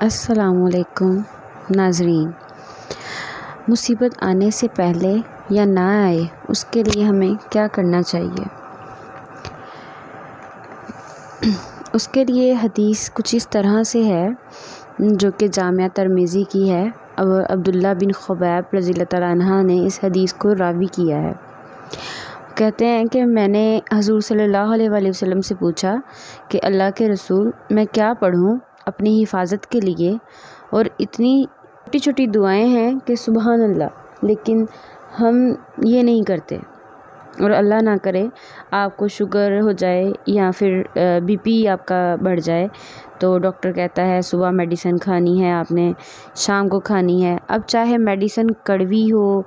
السلام علیکم ناظرین۔ مصیبت آنے سے پہلے یا نہ آئے اس کے لیے ہمیں کیا کرنا چاہیے؟ اس کے لیے حدیث کچھ اس طرح سے ہے جو کہ جامعہ ترمذی کی ہے۔ عبداللہ بن خبیب رضی اللہ تعالیٰ عنہ نے اس حدیث کو راوی کیا ہے۔ کہتے ہیں کہ میں نے حضور صلی اللہ علیہ وآلہ وسلم سے پوچھا کہ اللہ کے رسول، میں کیا پڑھوں اپنی حفاظت کے لیے؟ اور اتنی چھوٹی چھوٹی دعائیں ہیں کہ سبحان اللہ، لیکن ہم یہ نہیں کرتے۔ اور اللہ نہ کرے آپ کو شوگر ہو جائے یا پھر بی پی آپ کا بڑھ جائے تو ڈاکٹر کہتا ہے صبح میڈیسن کھانی ہے آپ نے، شام کو کھانی ہے۔ اب چاہے میڈیسن کڑوی ہو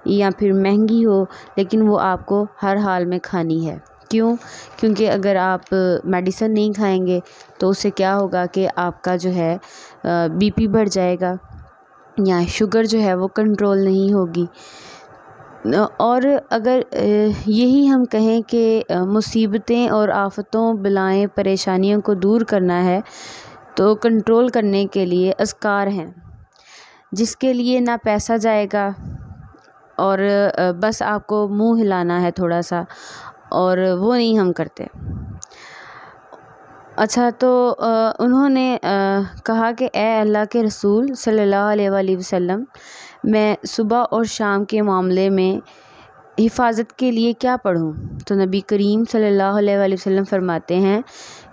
یا پھر مہنگی ہو، لیکن وہ آپ کو ہر حال میں کھانی ہے۔ کیوں؟ کیونکہ اگر آپ میڈیسن نہیں کھائیں گے تو اس سے کیا ہوگا کہ آپ کا جو ہے بی پی بڑھ جائے گا یا شوگر جو ہے وہ کنٹرول نہیں ہوگی۔ اور اگر یہی ہم کہیں کہ مصیبتیں اور آفتوں، بلائیں، پریشانیوں کو دور کرنا ہے تو کنٹرول کرنے کے لیے اذکار ہیں، جس کے لیے نہ پیسہ جائے گا اور بس آپ کو منہ ہلانا ہے تھوڑا سا، اور وہ نہیں ہم کرتے۔ اچھا، تو انہوں نے کہا کہ اے اللہ کے رسول صلی اللہ علیہ وآلہ وسلم، میں صبح اور شام کے معاملے میں حفاظت کے لیے کیا پڑھوں؟ تو نبی کریم صلی اللہ علیہ وآلہ وسلم فرماتے ہیں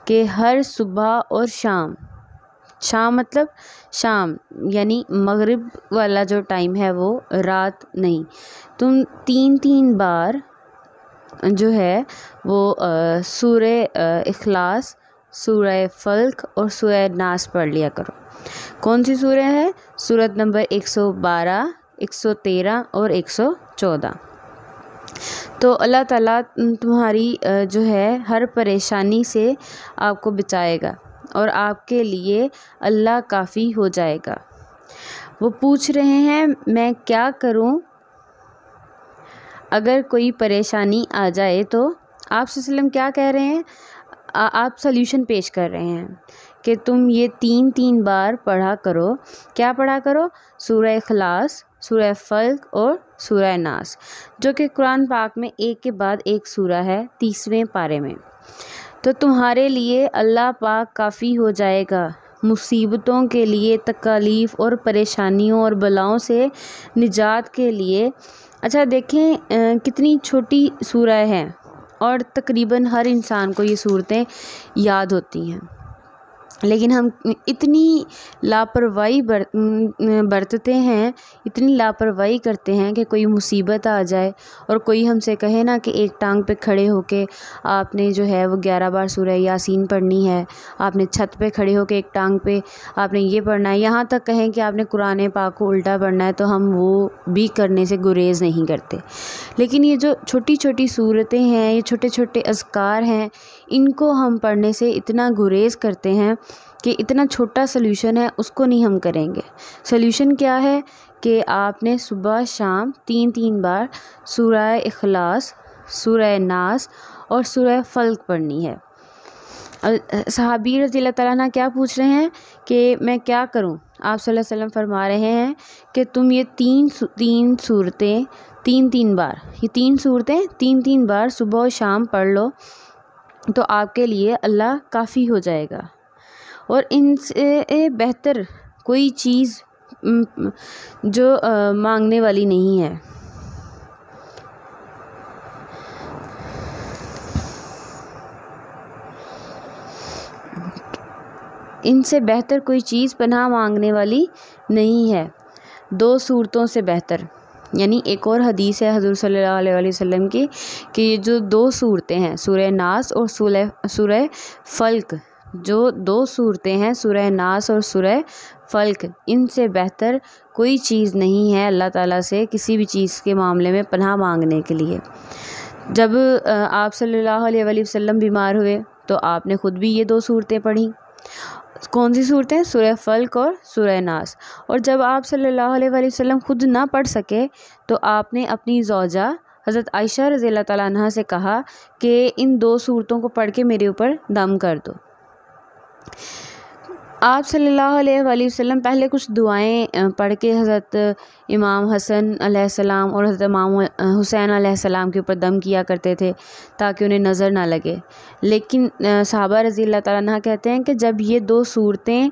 کہ ہر صبح اور شام مطلب شام یعنی مغرب والا جو ٹائم ہے وہ رات نہیں، تم 3 بار جو ہے وہ سورہ اخلاص، سورہ فلق اور سورہ ناس پڑھ لیا کرو۔ کون سی سورہ ہے؟ سورت نمبر 112، 113 اور 114۔ تو اللہ تعالیٰ تمہاری جو ہے ہر پریشانی سے آپ کو بچائے گا اور آپ کے لیے اللہ کافی ہو جائے گا۔ وہ پوچھ رہے ہیں میں کیا کروں اگر کوئی پریشانی آ جائے؟ تو آپ صلی اللہ علیہ وسلم کیا کہہ رہے ہیں؟ آپ سلیوشن پیش کر رہے ہیں کہ تم یہ 3 بار پڑھا کرو۔ کیا پڑھا کرو؟ سورہ اخلاص، سورہ فلق اور سورہ ناس، جو کہ قرآن پاک میں ایک کے بعد ایک سورہ ہے 30ویں پارے میں۔ تو تمہارے لیے اللہ پاک کافی ہو جائے گا مصیبتوں کے لیے، تکالیف اور پریشانیوں اور بلاؤں سے نجات کے لیے۔ اچھا دیکھیں کتنی چھوٹی سورہ ہیں اور تقریباً ہر انسان کو یہ صورتیں یاد ہوتی ہیں، لیکن ہم اتنی لاپرواہی برتتے ہیں، اتنی لاپرواہی کرتے ہیں کہ کوئی مصیبت آ جائے اور کوئی ہم سے کہے نا کہ ایک ٹانگ پہ کھڑے ہو کے آپ نے جو ہے وہ 11 بار سورہ یاسین پڑھنی ہے، آپ نے چھت پہ کھڑے ہو کے ایک ٹانگ پہ آپ نے یہ پڑھنا ہے، یہاں تک کہیں کہ آپ نے قرآن پاک کو الٹا پڑھنا ہے، تو ہم وہ بھی کرنے سے گریز نہیں کرتے۔ لیکن یہ جو چھوٹی چھوٹی صورتیں ہیں، یہ چھوٹے چھوٹے اذکار ہیں، ان کو ہم پڑھنے سے اتنا گریز کرتے ہیں کہ اتنا چھوٹا سلیوشن ہے اس کو نہیں ہم کریں گے۔ سلیوشن کیا ہے کہ آپ نے صبح شام 3 بار سورہ اخلاص، سورہ ناس اور سورہ فلق پڑھنی ہے۔ صحابی رضی اللہ تعالیٰ عنہ کیا پوچھ رہے ہیں کہ میں کیا کروں؟ آپ صلی اللہ علیہ وسلم فرما رہے ہیں کہ تم یہ 3 صورتیں 3 بار، یہ 3 صورتیں 3 بار صبح و شام پڑھ لو تو آپ کے لیے اللہ کافی ہو جائے گا۔ اور ان سے بہتر کوئی چیز جو مانگنے والی نہیں ہے۔ ان سے بہتر کوئی چیز پناہ مانگنے والی نہیں ہے، 2 صورتوں سے بہتر۔ یعنی ایک اور حدیث ہے حضور صلی اللہ علیہ وآلہ وسلم کی کہ یہ جو 2 صورتیں ہیں سورہ ناس اور سورہ فلق، جو 2 صورتیں ہیں سورہ ناس اور سورہ فلق، ان سے بہتر کوئی چیز نہیں ہے اللہ تعالیٰ سے کسی بھی چیز کے معاملے میں پناہ مانگنے کے لیے۔ جب آپ صلی اللہ علیہ وآلہ وسلم بیمار ہوئے تو آپ نے خود بھی یہ 2 صورتیں پڑھیں۔ کون سی صورتیں؟ سورہ فلق اور سورہ ناس۔ اور جب آپ صلی اللہ علیہ وآلہ وسلم خود نہ پڑھ سکے تو آپ نے اپنی زوجہ حضرت عائشہ رضی اللہ تعالیٰ عنہ سے کہا کہ ان 2 صورتوں کو پڑھ کے میرے اوپر دم کر دو۔ آپ صلی اللہ علیہ وآلہ وسلم پہلے کچھ دعائیں پڑھ کے حضرت امام حسن علیہ السلام اور حضرت امام حسین علیہ السلام کے اوپر دم کیا کرتے تھے تاکہ انہیں نظر نہ لگے. لیکن صحابہ رضی اللہ تعالیٰ عنہ کہتے ہیں کہ جب یہ 2 صورتیں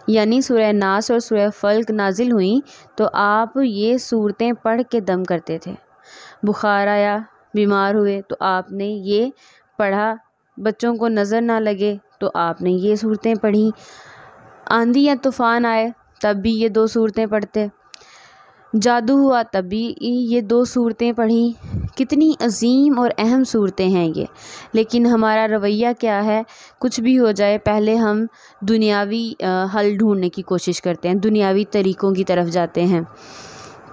یعنی سورہ ناس اور سورہ فلق نازل ہوئیں تو آپ یہ صورتیں پڑھ کے دم کرتے تھے. بخار آیا، بیمار ہوئے تو آپ نے یہ پڑھا، بچوں کو نظر نہ لگے تو آپ نے یہ صورتیں پڑھی، آندھی یا طوفان آئے تب بھی یہ 2 صورتیں پڑھتے، جادو ہوا تب بھی یہ 2 صورتیں پڑھیں. کتنی عظیم اور اہم صورتیں ہیں یہ. لیکن ہمارا رویہ کیا ہے؟ کچھ بھی ہو جائے پہلے ہم دنیاوی حل ڈھونڈنے کی کوشش کرتے ہیں، دنیاوی طریقوں کی طرف جاتے ہیں،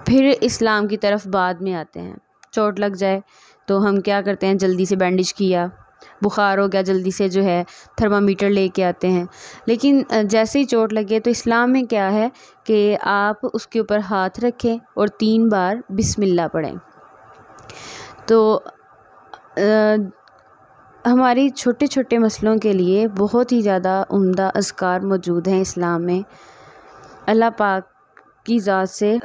پھر اسلام کی طرف بعد میں آتے ہیں. چوٹ لگ جائے تو ہم کیا کرتے ہیں؟ جلدی سے بینڈیج کیا. بخار ہو گیا، جلدی سے جو ہے تھرمامیٹر لے کے آتے ہیں. لیکن جیسے ہی چوٹ لگے تو اسلام میں کیا ہے کہ آپ اس کے اوپر ہاتھ رکھیں اور 3 بار بسم اللہ پڑھیں. تو ہماری چھوٹے چھوٹے مسئلوں کے لیے بہت ہی زیادہ عمدہ اذکار موجود ہیں اسلام میں. اللہ پاک کی ذات سے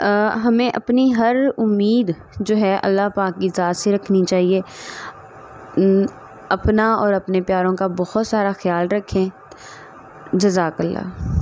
ہمیں اپنی ہر امید جو ہے اللہ پاک کی ذات سے رکھنی چاہیے. اپنا اور اپنے پیاروں کا بہت سارا خیال رکھیں. جزاک اللہ.